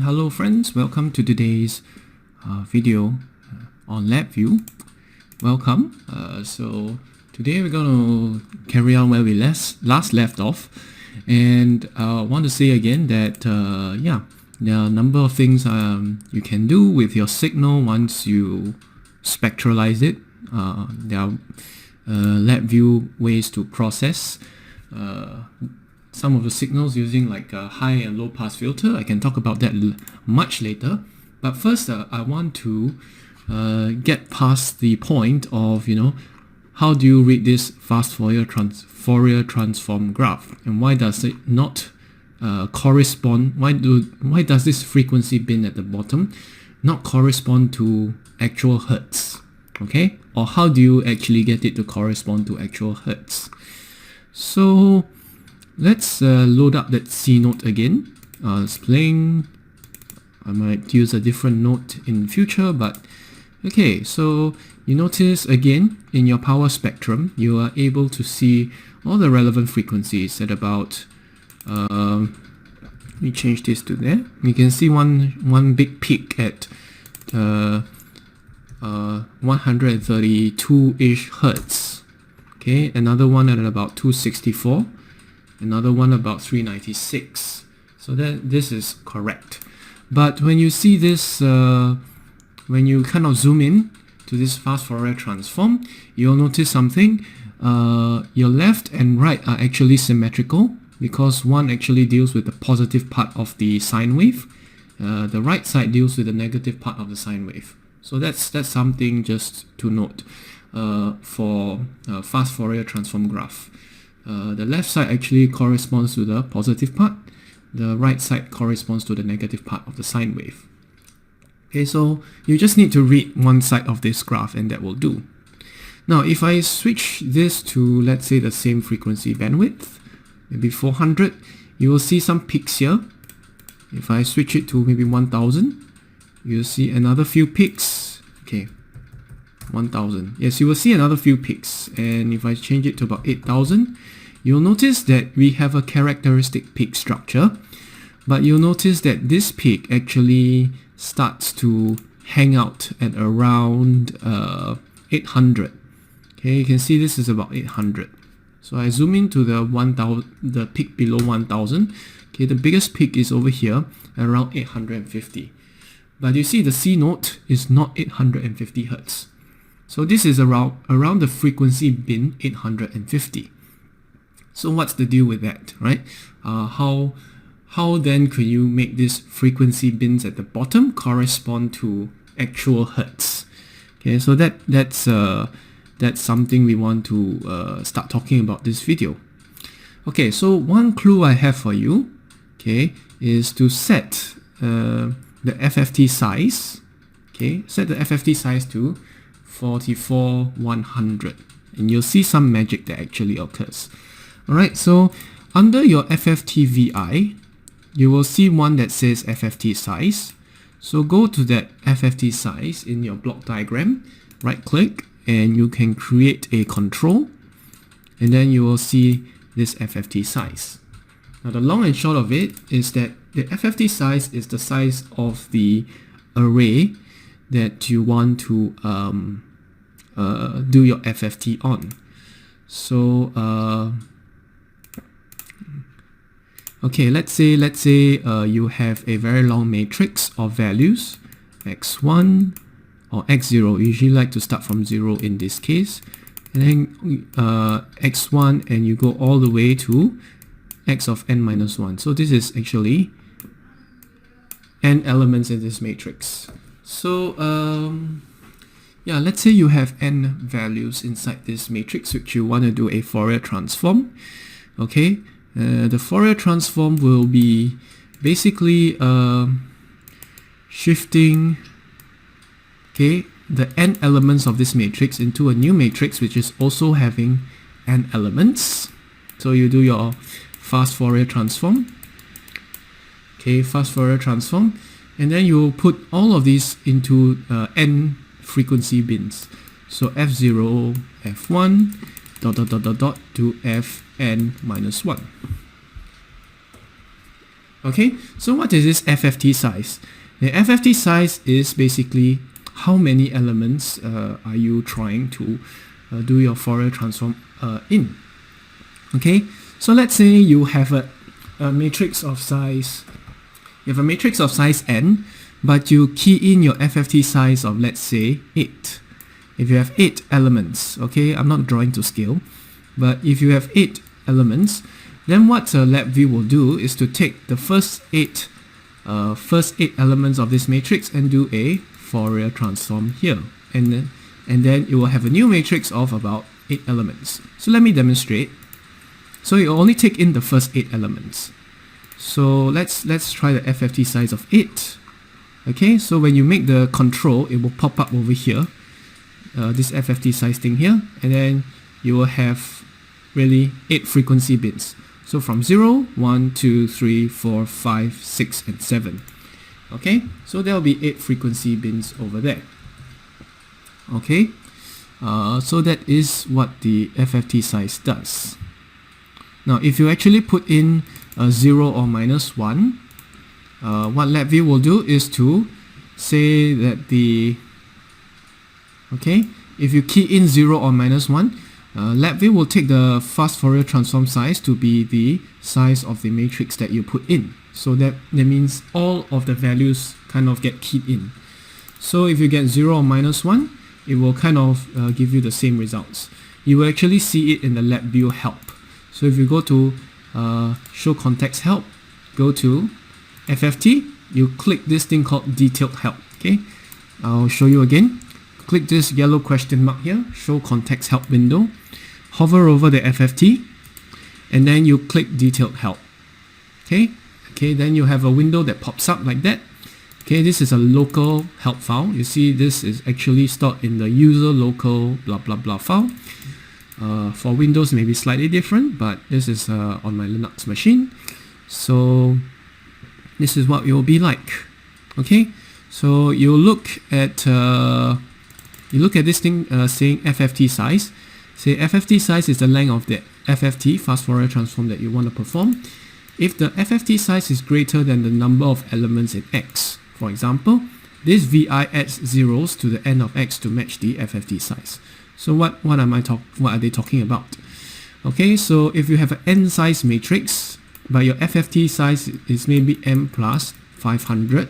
hello friends, welcome to today's video on LabVIEW. Welcome. So today we're going to carry on where we last left off, and I want to say again that there are a number of things you can do with your signal once you spectralize it. There are LabVIEW ways to process some of the signals using like a high and low pass filter. I can talk about that much later, but first I want to get past the point of, how do you read this fast Fourier transform graph, and why does it not correspond, why does this frequency bin at the bottom not correspond to actual hertz, okay? Or how do you actually get it to correspond to actual hertz? So let's load up that C note again. It's playing. I might use a different note in future, but okay, so you notice again in your power spectrum you are able to see all the relevant frequencies at about let me change this to there. You can see one big peak at 132-ish hertz. Okay, another one at about 264. Another one about 396. So that this is correct. But when you see this, when you kind of zoom in to this fast Fourier transform, you'll notice something. Your left and right are actually symmetrical because one actually deals with the positive part of the sine wave. The right side deals with the negative part of the sine wave. So that's something just to note for fast Fourier transform graph. The left side actually corresponds to the positive part. The right side corresponds to the negative part of the sine wave. Okay, so you just need to read one side of this graph and that will do. Now, if I switch this to, let's say, the same frequency bandwidth, maybe 400, you will see some peaks here. If I switch it to maybe 1000, you'll see another few peaks. Okay, 1000. Yes, you will see another few peaks. And if I change it to about 8000, you'll notice that we have a characteristic peak structure, but you'll notice that this peak actually starts to hang out at around 800. Okay, you can see this is about 800. So I zoom into the peak below 1000. Okay, the biggest peak is over here at around 850. But you see the C note is not 850 hertz. So this is around the frequency bin 850. So what's the deal with that, right? How then could you make these frequency bins at the bottom correspond to actual hertz? Okay, so that's something we want to start talking about this video. Okay, so one clue I have for you, okay, is to set the FFT size. Okay, set the FFT size to 44,100, and you'll see some magic that actually occurs. Alright, so under your FFT VI, you will see one that says FFT size. So go to that FFT size in your block diagram, right click, and you can create a control, and then you will see this FFT size. Now the long and short of it is that the FFT size is the size of the array that you want to do your FFT on. So okay, let's say you have a very long matrix of values, x1 or x0. Usually like to start from 0 in this case, and then x1, and you go all the way to x of n minus 1. So this is actually n elements in this matrix. So yeah, let's say you have n values inside this matrix which you want to do a Fourier transform. Okay, the Fourier transform will be basically shifting, okay, the n elements of this matrix into a new matrix which is also having n elements. So you do your fast Fourier transform. Okay, fast Fourier transform, and then you put all of these into n frequency bins. So f0, f1, ... to fn minus 1. Okay, so what is this FFT size? The FFT size is basically how many elements are you trying to do your Fourier transform in. Okay, so let's say you have a matrix of size. You have a matrix of size n, but you key in your FFT size of, let's say, 8. If you have 8 elements, okay, I'm not drawing to scale, but if you have 8 elements, then what LabVIEW will do is to take the first eight elements of this matrix and do a Fourier transform here, and then you will have a new matrix of about 8 elements. So let me demonstrate. So you only take in the first 8 elements. So let's try the FFT size of 8. Okay, so when you make the control, it will pop up over here, this FFT size thing here, and then you will have really 8 frequency bins. So from 0, 1, 2, 3, 4, 5, 6, and 7. Okay, so there will be 8 frequency bins over there. Okay, so that is what the FFT size does. Now, if you actually put in 0 or minus 1, what LabVIEW will do is to say that if you key in 0 or minus 1, LabVIEW will take the fast Fourier transform size to be the size of the matrix that you put in. So that means all of the values kind of get keyed in. So if you get 0 or minus 1, it will kind of give you the same results. You will actually see it in the LabVIEW help. So if you go to show context help, go to FFT, you click this thing called detailed help. Okay, I'll show you again. Click this yellow question mark here, show context help window, hover over the FFT, and then you click detailed help. Okay, then you have a window that pops up like that. Okay, this is a local help file. You see this is actually stored in the user local blah blah blah file. For Windows may be slightly different, but this is on my Linux machine. So this is what it will be like. Okay, so you look at this thing saying FFT size. Say FFT size is the length of the FFT, fast Fourier transform, that you want to perform. If the FFT size is greater than the number of elements in X, for example, this VI adds zeros to the end of X to match the FFT size. So what are they talking about? Okay, so if you have an n size matrix, but your FFT size is maybe m plus 500,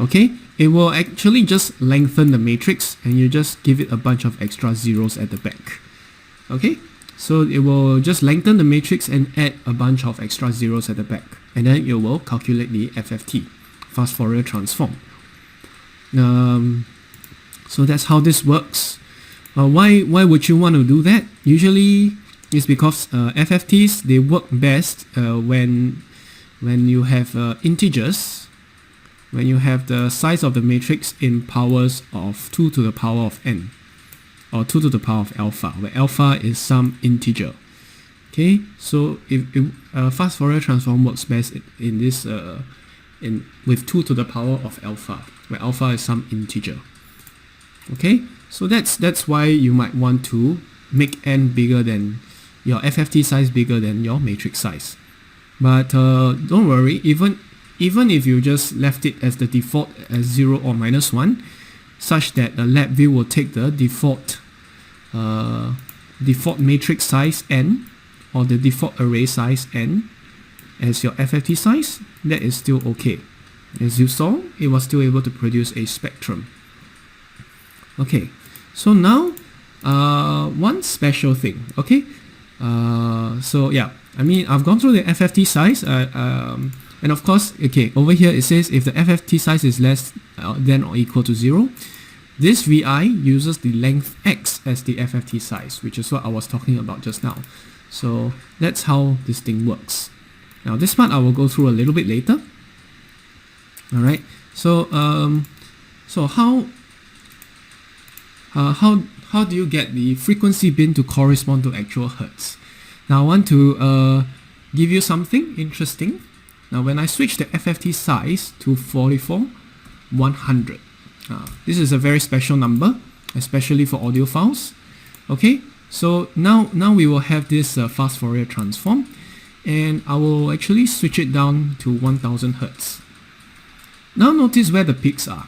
okay, it will actually just lengthen the matrix and you just give it a bunch of extra zeros at the back. Okay, so it will just lengthen the matrix and add a bunch of extra zeros at the back, and then it will calculate the FFT, fast Fourier transform. So that's how this works. Why would you want to do that? Usually it's because FFTs, they work best when you have integers, when you have the size of the matrix in powers of 2 to the power of n, or 2 to the power of alpha, where alpha is some integer. Okay, so if fast Fourier transform works best in this with 2 to the power of alpha, where alpha is some integer. Okay, so that's why you might want to make n bigger than your FFT size, bigger than your matrix size. But don't worry, even if you just left it as the default as 0 or minus 1, such that the LabVIEW will take the default matrix size n, or the default array size n, as your FFT size, that is still okay. As you saw, it was still able to produce a spectrum. Okay, so now one special thing. Okay, so yeah, I mean, I've gone through the FFT size, and of course, okay, over here it says if the FFT size is less than or equal to 0, this VI uses the length x as the FFT size, which is what I was talking about just now. So that's how this thing works. Now this part I will go through a little bit later. All right, so how do you get the frequency bin to correspond to actual hertz? Now I want to give you something interesting. Now when I switch the FFT size to 44,100, this is a very special number, especially for audio files. Okay, so now we will have this fast Fourier transform, and I will actually switch it down to 1000 Hertz. Now notice where the peaks are.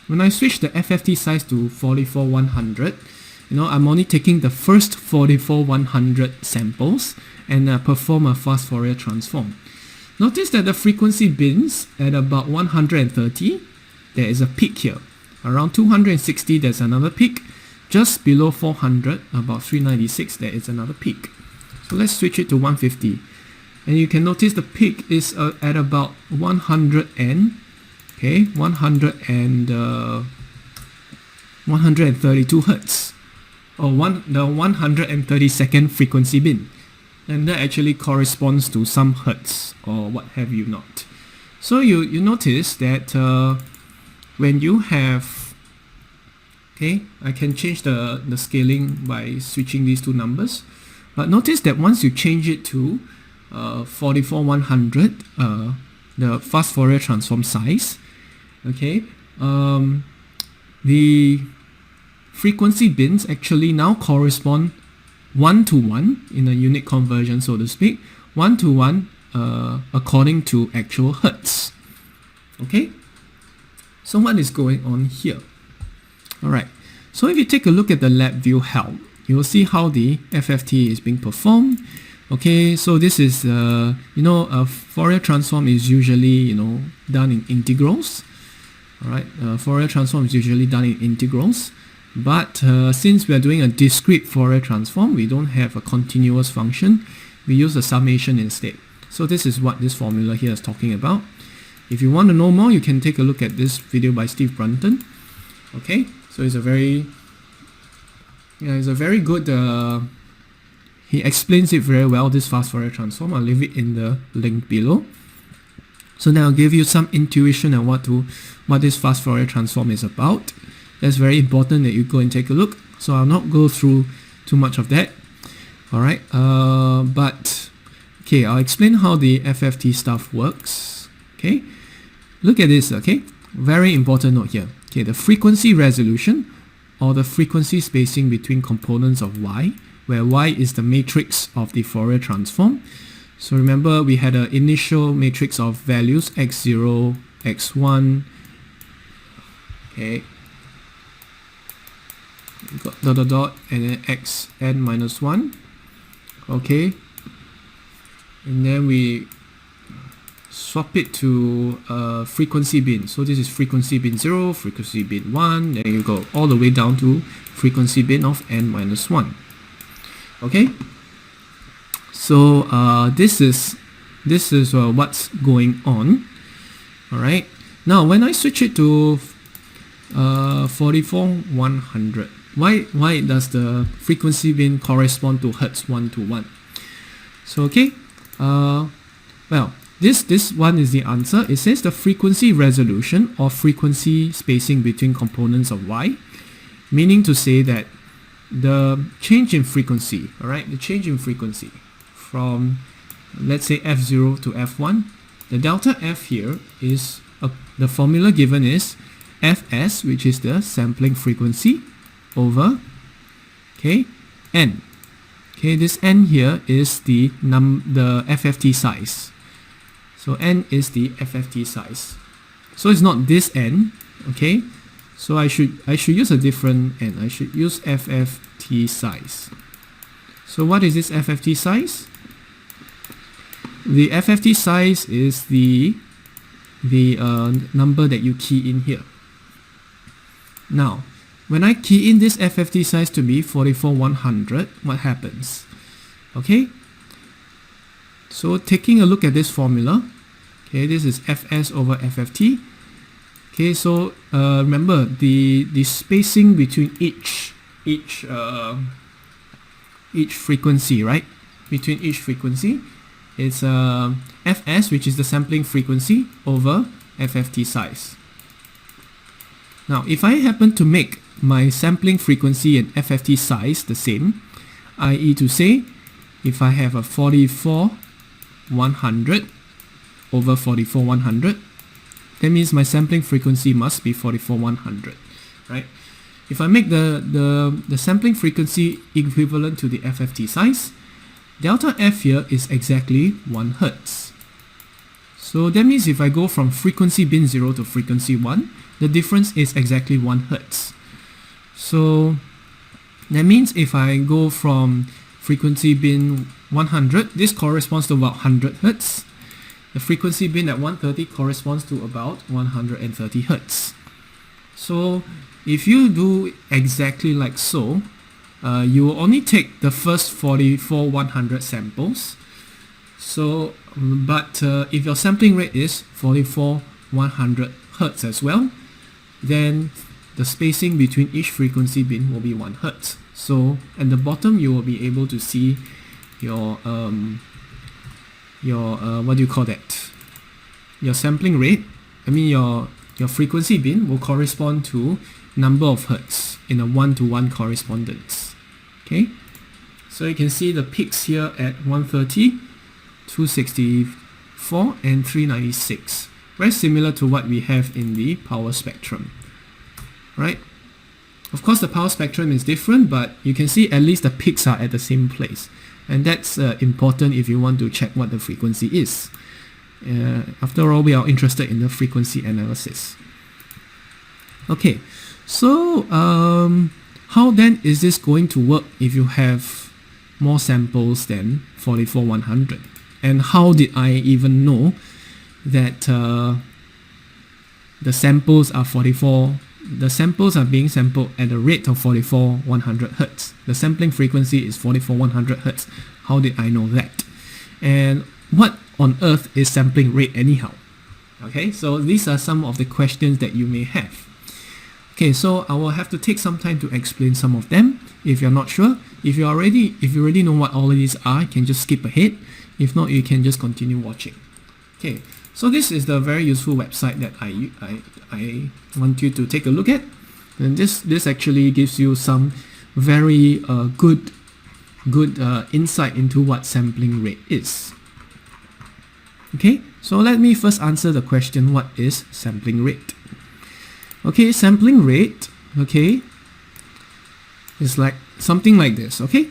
When I switch the FFT size to 44100, I'm only taking the first 44100 samples and perform a fast Fourier transform. Notice that the frequency bins at about 130, there is a peak here. Around 260, there's another peak. Just below 400, about 396, there is another peak. So let's switch it to 150. And you can notice the peak is at about 132 Hertz, or the 132nd frequency bin. And that actually corresponds to some Hertz, or what have you not. So you notice that when you have, I can change the scaling by switching these two numbers. But notice that once you change it to 44100, the fast Fourier transform size, the frequency bins actually now correspond 1-to-1 in a unit conversion, so to speak, 1-to-1 according to actual Hertz. So what is going on here? Alright, so if you take a look at the lab view help, you will see how the FFT is being performed. So this is, a Fourier transform is usually, done in integrals. Alright, Fourier transform is usually done in integrals. But since we are doing a discrete Fourier transform, we don't have a continuous function. We use a summation instead. So this is what this formula here is talking about. If you want to know more, you can take a look at this video by Steve Brunton. So it's a very good, he explains it very well, this fast Fourier transform. I'll leave it in the link below. So now I'll give you some intuition on what this fast Fourier transform is about. That's very important that you go and take a look. So I'll not go through too much of that. Alright, but I'll explain how the FFT stuff works. Look at this, very important note here. The frequency resolution, or the frequency spacing between components of Y, where Y is the matrix of the Fourier transform. So remember, we had an initial matrix of values x0, x1, got dot dot dot, and then xn minus 1, and then we swap it to a frequency bin. So this is frequency bin 0, frequency bin 1, then you go all the way down to frequency bin of n minus 1. So this is what's going on. Alright, now when I switch it to 44100, why does the frequency bin correspond to Hertz 1-to-1? So well, this one is the answer. It says the frequency resolution, or frequency spacing between components of Y, meaning to say that the change in frequency, the change in frequency from, let's say, f0 to f1, the delta f here is, the formula given is fs, which is the sampling frequency, over n. This n here is the FFT size. So n is the FFT size. So it's not this n, so I should use a different n. I should use FFT size. So what is this FFT size? The FFT size is the number that you key in here. Now, when I key in this FFT size to be 44100, what happens? So taking a look at this formula, this is Fs over FFT. So remember the spacing between each frequency, between each frequency, it's Fs, which is the sampling frequency, over FFT size. Now, if I happen to make my sampling frequency and FFT size the same, i.e. to say, if I have a 44100 over 44100, that means my sampling frequency must be 44100, If I make the sampling frequency equivalent to the FFT size, delta F here is exactly 1 Hertz. So that means if I go from frequency bin 0 to frequency 1, the difference is exactly 1 Hertz. So that means if I go from frequency bin 100, this corresponds to about 100 Hertz. The frequency bin at 130 corresponds to about 130 Hertz. So if you do exactly like so, you will only take the first 44 100 samples. So, but if your sampling rate is 44 100 Hertz as well, then the spacing between each frequency bin will be 1 Hertz. So at the bottom you will be able to see your what do you call that? Your sampling rate. I mean your frequency bin will correspond to number of Hertz in a 1-to-1 correspondence. Okay, so you can see the peaks here at 130, 264 and 396. Very similar to what we have in the power spectrum, right? Of course the power spectrum is different, but you can see at least the peaks are at the same place, and that's important if you want to check what the frequency is. After all, we are interested in the frequency analysis. Okay, so how then is this going to work if you have more samples than 44 100? And how did I even know that the samples are the samples are being sampled at a rate of 44 100 Hertz? The sampling frequency is 44 100 Hertz. How did I know that? And what on earth is sampling rate anyhow? Okay, so these are some of the questions that you may have. Okay, so I will have to take some time to explain some of them. If you're not sure, if you already know what all of these are, you can just skip ahead. If not, you can just continue watching. Okay, so this is the very useful website that I want you to take a look at. And this actually gives you some very good insight into what sampling rate is. Okay, so let me first answer the question, what is sampling rate? Okay, sampling rate, okay, is like something like this, okay?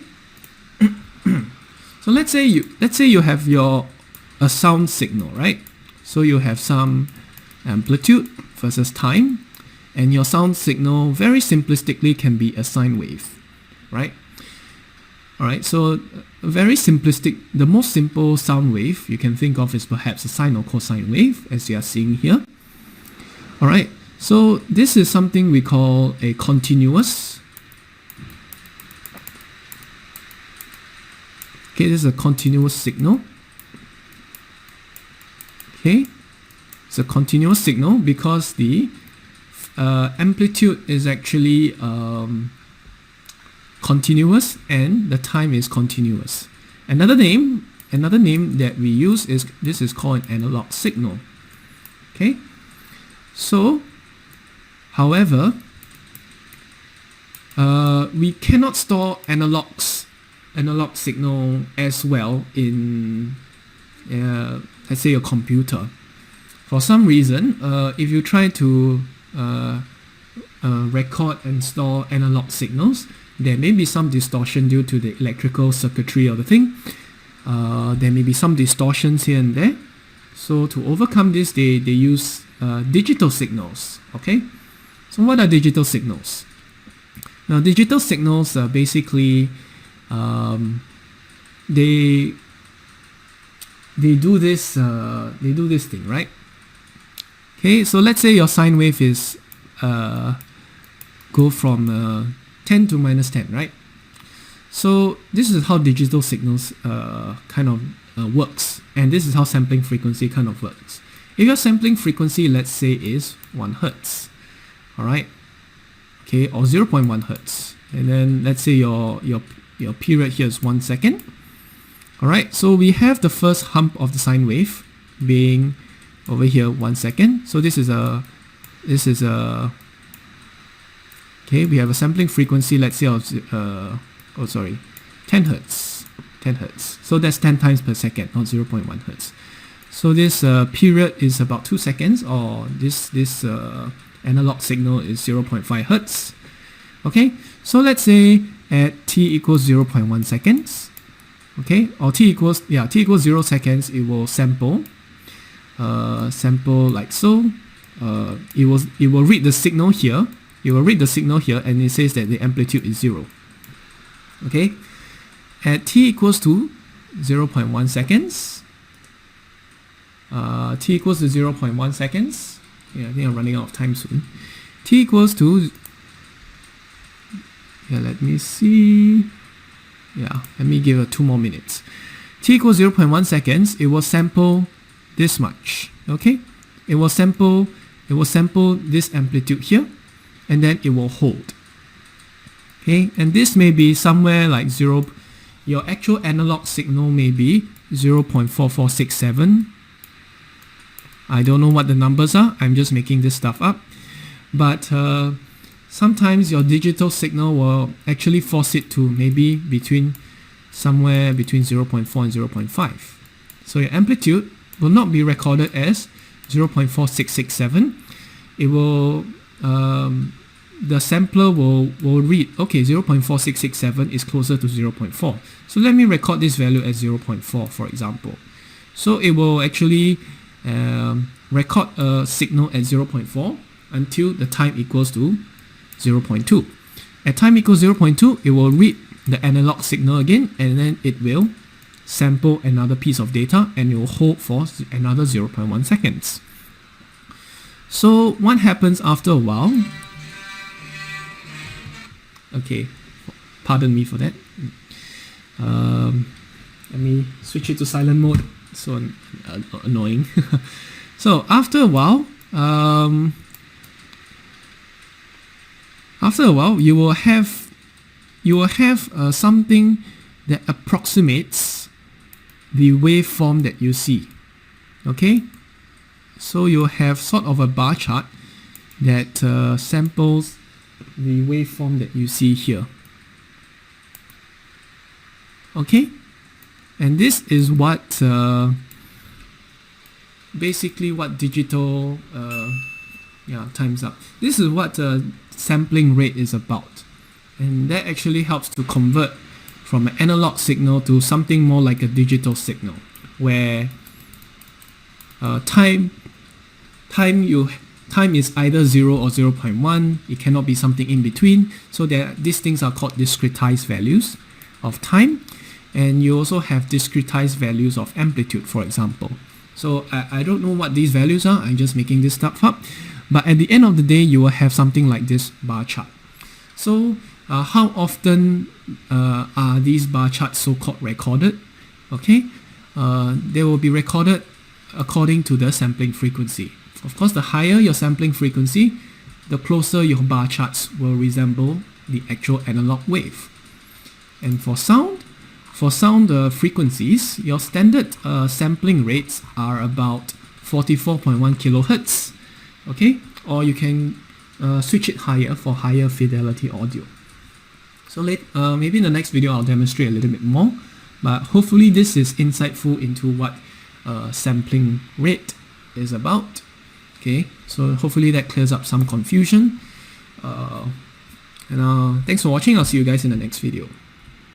So let's say you have a sound signal, right? So you have some amplitude versus time, and your sound signal very simplistically can be a sine wave, right? Alright, so very simplistic, the most simple sound wave you can think of is perhaps a sine or cosine wave, as you are seeing here. Alright, so this is something we call a continuous. Okay, this is a continuous signal. Okay, it's a continuous signal because the amplitude is actually continuous and the time is continuous. Another name that we use is, this is called an analog signal. Okay, so however, we cannot store analog signal as well in let's say a computer. For some reason, if you try to record and store analog signals, there may be some distortion due to the electrical circuitry of the thing. There may be some distortions here and there. So to overcome this, they use digital signals. Okay, so what are digital signals? Now, digital signals are basically they do this thing, right? Okay, so let's say your sine wave is go from 10 to minus 10, right? So this is how digital signals kind of works, and this is how sampling frequency kind of works. If your sampling frequency, let's say, is 1 Hertz, alright, okay, or 0.1 Hertz, and then let's say your period here is 1 second. Alright, so we have the first hump of the sine wave being over here 1 second. So this is a okay, we have a sampling frequency, let's say of 10 Hertz. 10 Hertz. So that's 10 times per second, not 0.1 Hertz. So this period is about 2 seconds, or this analog signal is 0.5 Hertz. Okay, so let's say at t equals 0.1 seconds, Okay, or t equals 0 seconds, it will sample like so. It will read the signal here. It will read the signal here, and it says that the amplitude is 0. Okay, at t equals to 0.1 seconds. T equals to 0.1 seconds. Yeah, I think I'm running out of time soon. T equals to, let me see. Let me give it 2 more minutes. T equals 0.1 seconds, it will sample this much. Okay? It will sample this amplitude here, and then it will hold. Okay, and this may be somewhere like your actual analog signal may be 0.4467. I don't know what the numbers are, I'm just making this stuff up. But sometimes your digital signal will actually force it to maybe somewhere between 0.4 and 0.5. So your amplitude will not be recorded as 0.4667. It will, the sampler will read, okay, 0.4667 is closer to 0.4. So let me record this value as 0.4, for example. So it will actually record a signal at 0.4 until the time equals to 0.2. At time equals 0.2, it will read the analog signal again, and then it will sample another piece of data, and it will hold for another 0.1 seconds. So what happens after a while? Okay, pardon me for that. Let me switch it to silent mode. So annoying. So after a while, you will have something that approximates the waveform that you see. Okay, so you'll have sort of a bar chart that samples the waveform that you see here. Okay, and this is what basically what digital time's up. This is what sampling rate is about, and that actually helps to convert from an analog signal to something more like a digital signal, where time is either 0 or 0.1. It cannot be something in between. So these things are called discretized values of time, and you also have discretized values of amplitude, for example. So I don't know what these values are, I'm just making this stuff up. But at the end of the day, you will have something like this bar chart. So how often are these bar charts so-called recorded? Okay, they will be recorded according to the sampling frequency. Of course, the higher your sampling frequency, the closer your bar charts will resemble the actual analog wave. And for sound frequencies, your standard sampling rates are about 44.1 kilohertz. Okay, or you can switch it higher for higher fidelity audio. So maybe in the next video I'll demonstrate a little bit more, but hopefully this is insightful into what sampling rate is about. Okay, so hopefully that clears up some confusion. Thanks for watching. I'll see you guys in the next video.